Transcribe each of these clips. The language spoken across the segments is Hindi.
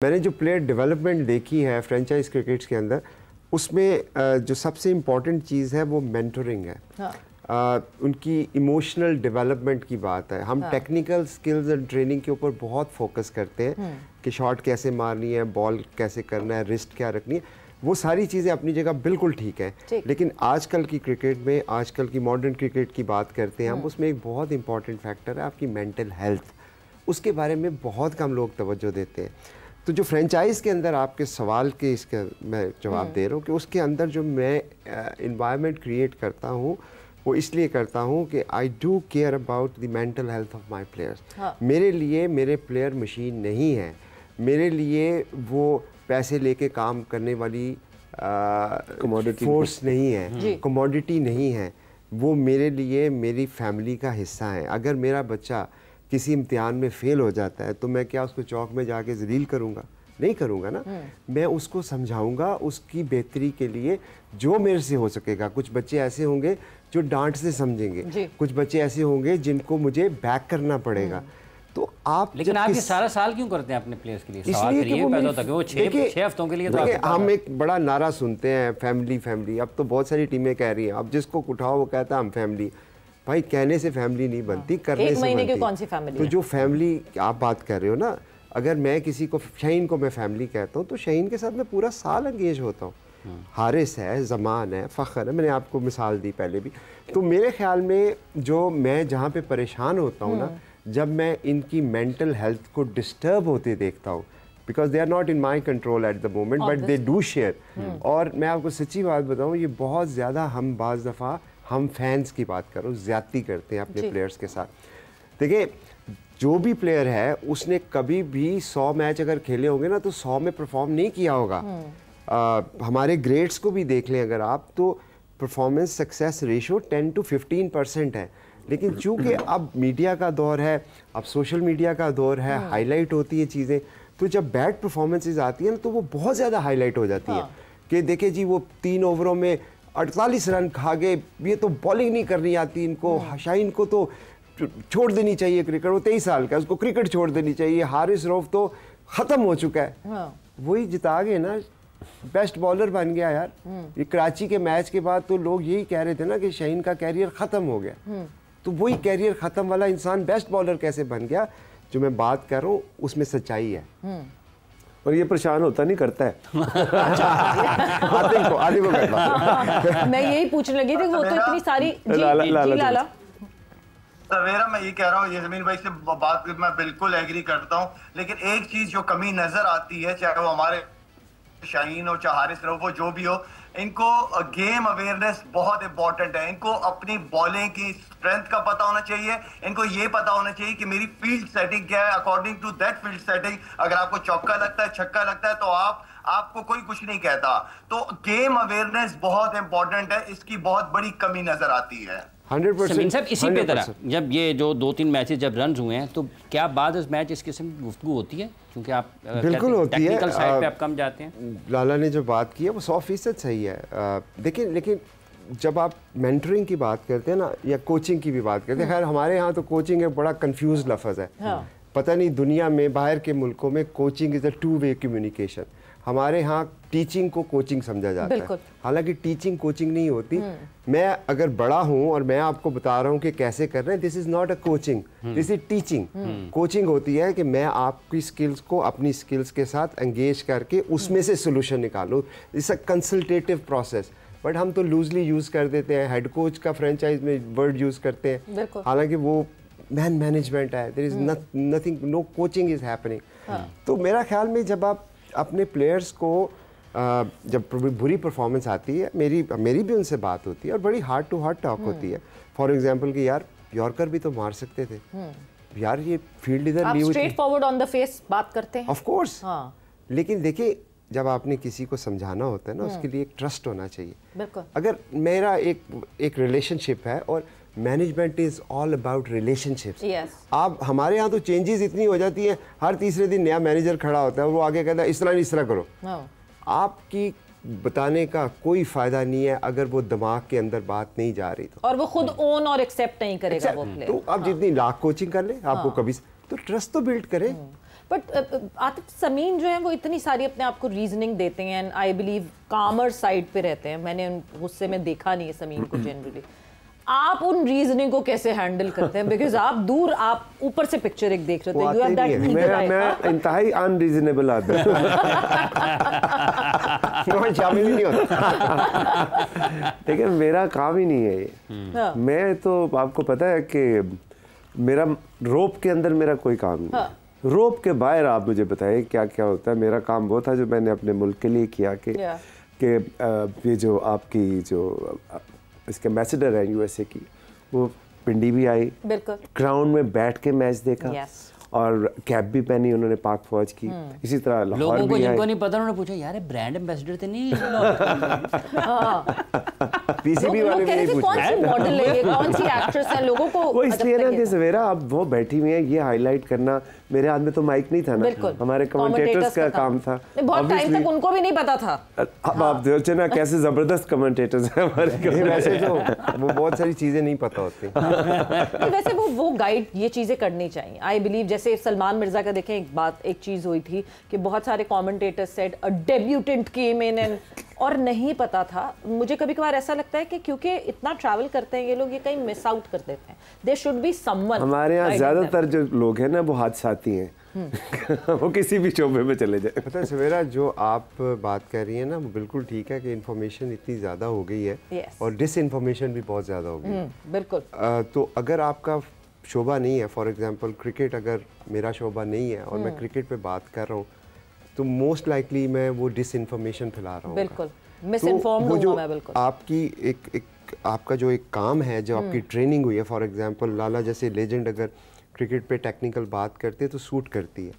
मैंने जो प्लेयर डेवलपमेंट देखी है फ्रेंचाइज क्रिकेट्स के अंदर, उसमें जो सबसे इम्पॉर्टेंट चीज़ है वो मेंटरिंग है। हाँ। उनकी इमोशनल डेवलपमेंट की बात है। हम टेक्निकल स्किल्स एंड ट्रेनिंग के ऊपर बहुत फोकस करते हैं कि शॉट कैसे मारनी है, बॉल कैसे करना है, रिस्ट क्या रखनी है, वो सारी चीज़ें अपनी जगह बिल्कुल ठीक है। लेकिन आजकल की क्रिकेट में, आजकल की मॉडर्न क्रिकेट की बात करते हैं हम, उसमें एक बहुत इंपॉर्टेंट फैक्टर है आपकी मेंटल हेल्थ। उसके बारे में बहुत कम लोग तवज्जो देते हैं। तो जो फ्रेंचाइज़ के अंदर आपके सवाल के इसका मैं जवाब दे रहा हूँ कि उसके अंदर जो मैं इन्वायरमेंट क्रिएट करता हूँ वो इसलिए करता हूँ कि I do care about the mental health of my players. मेरे लिए मेरे प्लेयर मशीन नहीं है, मेरे लिए वो पैसे लेके काम करने वाली कमोडिटी फोर्स नहीं है, कमोडिटी नहीं है। वो मेरे लिए मेरी फैमिली का हिस्सा है। अगर मेरा बच्चा किसी इम्तिहान में फ़ेल हो जाता है तो मैं क्या उसको चौक में जाके जलील करूँगा? नहीं करूँगा ना। मैं उसको समझाऊँगा उसकी बेहतरी के लिए जो मेरे से हो सकेगा। कुछ बच्चे ऐसे होंगे जो डांट से समझेंगे, कुछ बच्चे ऐसे होंगे जिनको मुझे बैक करना पड़ेगा। तो आप लेकिन आप ये सारा साल क्यों करते हैं अपने प्लेयर्स के लिए? इसलिए कि वो 6 हफ्तों के लिए तो हम एक बड़ा नारा सुनते हैं, फैमिली फैमिली। अब तो बहुत सारी टीमें कह रही हैं, अब जिसको उठाओ वो कहता है हम फैमिली। भाई कहने से फैमिली नहीं बनती, करने से बनती। की कौन सी फैमिली? तो जो फैमिली आप बात कर रहे हो ना, अगर मैं किसी को शाहीन को मैं फैमिली कहता हूँ तो शाहीन के साथ मैं पूरा साल एंगेज होता हूँ। हारिस है, जमान है, फ़ख्र है, मैंने आपको मिसाल दी पहले भी। तो मेरे ख्याल में जो मैं जहाँ पे परेशान होता हूँ ना, जब मैं इनकी मेंटल हेल्थ को डिस्टर्ब होते देखता हूँ, because they are not in my control at the moment but they do share. और मैं आपको सच्ची बात बताऊँ, ये बहुत ज़्यादा हम बाज़ दफ़ा हम फैंस की बात करो ज्यादती करते हैं अपने प्लेयर्स के साथ। देखिए, जो भी प्लेयर है उसने कभी भी 100 मैच अगर खेले होंगे ना तो 100 में परफॉर्म नहीं किया होगा। हमारे ग्रेड्स को भी देख लें अगर आप, तो परफॉर्मेंस सक्सेस रेशो 10 to 15% है। लेकिन चूंकि अब मीडिया का दौर है, अब सोशल मीडिया का दौर है, हाईलाइट होती है चीज़ें, तो जब बैड परफॉर्मेंसेज आती हैं ना तो वो बहुत ज़्यादा हाईलाइट हो जाती है कि देखे जी वो 3 ओवरों में 48 रन खा गए, ये तो बॉलिंग नहीं करनी आती इनको, शाहीन को तो छोड़ देनी चाहिए क्रिकेट, वो 23 साल का है, उसको क्रिकेट छोड़ देनी चाहिए, हारिस रऊफ तो ख़त्म हो चुका है। वही जिता गए ना, बेस्ट बॉलर बन गया यार। ये कराची के मैच के बाद तो लोग यही कह रहे थे ना कि शाहीन का कैरियर ख़त्म हो गया। तो वही कैरियर ख़त्म वाला इंसान बेस्ट बॉलर कैसे बन गया? जो मैं बात कर रहा हूँ उसमें सच्चाई है। और ये परेशान होता नहीं, करता है। आदि को करता। मैं यही पूछने लगी थी, वो तो इतनी सारी लाला सवेरा मैं ये कह रहा हूँ, ये जमीन भाई से बात मैं बिल्कुल एग्री करता हूँ, लेकिन एक चीज जो कमी नजर आती है, चाहे वो हमारे शाहीन हो चाहे हारिस रऊफ हो, जो भी हो, इनको गेम अवेयरनेस बहुत इंपॉर्टेंट है। इनको अपनी बॉलिंग की स्ट्रेंथ का पता होना चाहिए, इनको ये पता होना चाहिए कि मेरी फील्ड सेटिंग क्या है, according to that field setting अगर आपको चौका लगता है, छक्का लगता है तो आपको कोई कुछ नहीं कहता। तो गेम अवेयरनेस बहुत इंपॉर्टेंट है, इसकी बहुत बड़ी कमी नजर आती है। 100% साहब, इसी पे तरह जब ये जो 2-3 मैचेस जब रन हुए हैं तो क्या बाद इस मैच इस किस्म की गुफ्तगू होती है? क्योंकि आप बिल्कुल होती है, टेक्निकल साइड पे आप कम जाते हैं। लाला ने जो बात की है वो 100% सही है। लेकिन जब आप मेंटरिंग की बात करते हैं ना, या कोचिंग की भी बात करते हैं, खैर हमारे यहाँ तो कोचिंग एक बड़ा कंफ्यूज लफ्ज़ है। पता नहीं दुनिया में, बाहर के मुल्कों में coaching is a 2-way communication. हमारे यहाँ टीचिंग को कोचिंग समझा जाता है, हालांकि टीचिंग कोचिंग नहीं होती। मैं अगर बड़ा हूँ और मैं आपको बता रहा हूँ कि कैसे कर रहे हैं, this is not a coaching, this is teaching. Coaching होती है कि मैं आपकी स्किल्स को अपनी स्किल्स के साथ एंगेज करके उसमें से सोल्यूशन निकालूँ। It's a consultative process. But हम तो लूजली यूज़ कर देते हैं, हेड कोच का फ्रेंचाइज में वर्ड यूज़ करते हैं, हालांकि वो मैनेजमेंट है। There is nothing, no coaching is happening. तो मेरा ख्याल में जब आप अपने प्लेयर्स को जब बुरी परफॉर्मेंस आती है, मेरी भी उनसे बात होती है और बड़ी हार्ट टू हार्ट टॉक होती है। फॉर एग्जांपल कि यार यॉर्कर भी तो मार सकते थे यार, ये फील्ड इधर ली हुई, straight forward on the face बात करते हैं, ऑफ कोर्स। लेकिन देखिए, जब आपने किसी को समझाना होता है ना, उसके लिए एक ट्रस्ट होना चाहिए। अगर मेरा एक रिलेशनशिप है, और management is all about relationships. आप हमारे यहाँ तो चेंजेस इतनी हो जाती है, हर तीसरे दिन नया मैनेजर खड़ा होता है, वो आगे कहता है इस तरह करो। आपकी बताने का कोई फायदा नहीं है अगर वो दिमाग के अंदर बात नहीं जा रही तो, और वो खुद ओन और एक्सेप्ट नहीं करेगा वो प्लेयर। तो आप जितनी लाख कोचिंग कर ले, आपको कभी तो ट्रस्ट तो बिल्ड करें। बट आतिफ समीन जो है वो इतनी सारी अपने आप को रीजनिंग देते हैं एंड आई बिलीव कामर साइड पे रहते हैं। मैंने गुस्से में देखा नहीं है समीन को जनरली। आप उन रीजनिंग को कैसे हैंडल करते हैं? बिकॉज आप दूर, आप ऊपर से पिक्चर एक देख रहे थे, यू हैव दैट ईगल आई। मैं इंतहाई अनरीजनेबल आदमी हूं। शामिल ही नहीं होता। ठीक है, मेरा काम ही नहीं है ये। मैं तो आपको पता है कि मेरा रोप के अंदर मेरा कोई काम नहीं। रोप के बाहर आप मुझे बताइए क्या क्या होता है। मेरा काम वो था जो मैंने अपने मुल्क के लिए किया कि ये जो आपकी जो इसके एम्बेसडर हैं यूएसए की, वो पिंडी भी आई, ग्राउंड में बैठ के मैच देखा, और कैप भी पहनी उन्होंने पाक फौज की। इसी तरह लाहौर लोगों को भी जिनको नहीं पता उन्होंने पूछा यार ब्रांड एम्बेसडर तो नहीं पीसीबी वाले भी नहीं पूछ कौन सी मॉडल है, कौन सी एक्ट्रेस है, लोगों को वो इसलिए ना कि सवेरा अब वो बैठी हुई है, ये हाईलाइट करना, मेरे हाथ में तो माइक नहीं था ना, हमारे कमेंटेटर्स का काम था। बहुत टाइम तक उनको भी नहीं पता था। अब आप देखो ना कैसे जबरदस्त कमेंटेटर्स हैं हमारे। वैसे तो वो बहुत सारी चीजें नहीं पता होती। वैसे वो गाइड ये चीजें करनी चाहिए आई बिलीव। जैसे सलमान मिर्जा का देखें, एक चीज हुई थी कि बहुत सारे commentators said a debutante came in and, और नहीं पता था। मुझे कभी कभार ऐसा लगता है कि क्योंकि इतना ट्रैवल करते हैं ये लोग, ये कहीं मिस आउट कर देते हैं। There should be someone. हमारे यहाँ ज्यादातर जो लोग हैं ना वो हादसाती हैं। वो किसी भी शोबे में चले जाए। पता है सवेरा, जो आप बात कर रही है ना वो बिल्कुल ठीक है कि इन्फॉर्मेशन इतनी ज़्यादा हो गई है और डिसइंफॉर्मेशन भी बहुत ज़्यादा हो गई है। बिल्कुल। तो अगर आपका शोबा नहीं है, फॉर एग्जांपल क्रिकेट अगर मेरा शोबा नहीं है और मैं क्रिकेट पे बात कर रहा हूँ, तो मोस्ट लाइकली मैं वो डिसइंफॉर्मेशन फैला रहा हूँ। बिल्कुल मिसइन्फॉर्म्ड हूँ मैं। बिल्कुल आपकी एक आपका जो एक काम है, जो आपकी ट्रेनिंग हुई है, फॉर एग्जांपल लाला जैसे लेजेंड अगर क्रिकेट पे टेक्निकल बात करते हैं तो सूट करती है।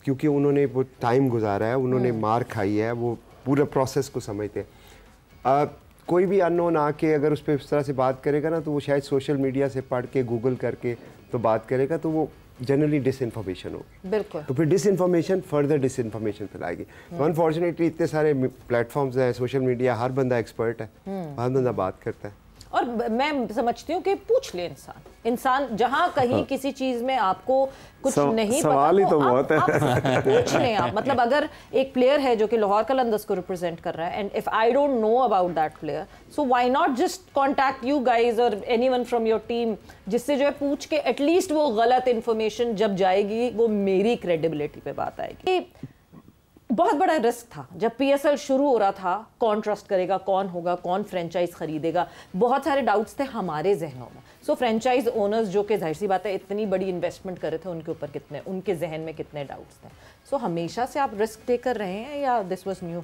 क्योंकि उन्होंने वो टाइम गुजारा है, उन्होंने मार खाई है, वो पूरा प्रोसेस को समझते हैं। कोई भी अननोन आके अगर उस पर इस तरह से बात करेगा ना, तो वो शायद सोशल मीडिया से पढ़ के गूगल करके तो बात करेगा, तो वो जनरली डिसइंफॉर्मेशन होगी। बिल्कुल। तो फिर डिसइंफॉर्मेशन फर्दर डिसइंफॉर्मेशन फैलाएगी। तो अनफॉर्चुनेटली इतने सारे प्लेटफॉर्म्स हैं, सोशल मीडिया, हर बंदा एक्सपर्ट है, हर बंदा बात करता है। और मैं समझती हूँ कि पूछ ले इंसान जहाँ कहीं किसी चीज में आपको कुछ नहीं सवाल पता, ही तो बहुत है। आप पूछ लें आप। मतलब अगर एक प्लेयर है जो कि लाहौर कलंदर्स को रिप्रेजेंट कर रहा है, and if I don't know about that player, so why not just contact you guys और एनीवन फ्रॉम योर टीम, जिससे जो है पूछ के एटलीस्ट वो गलत इन्फॉर्मेशन जब जाएगी वो मेरी क्रेडिबिलिटी पे बात आएगी। बहुत बड़ा रिस्क था जब पीएसएल शुरू हो रहा था, कौन ट्रस्ट करेगा, कौन होगा, कौन फ्रेंचाइज खरीदेगा, बहुत सारे डाउट्स थे हमारे जहनों में। सो फ्रेंचाइज ओनर्स जो कि जाहिर सी बात है इतनी बड़ी इन्वेस्टमेंट कर रहे थे, उनके ऊपर कितने, उनके जहन में कितने डाउट्स थे। सो हमेशा से आप रिस्क टेकर रहे हैं या दिस वाज न्यू?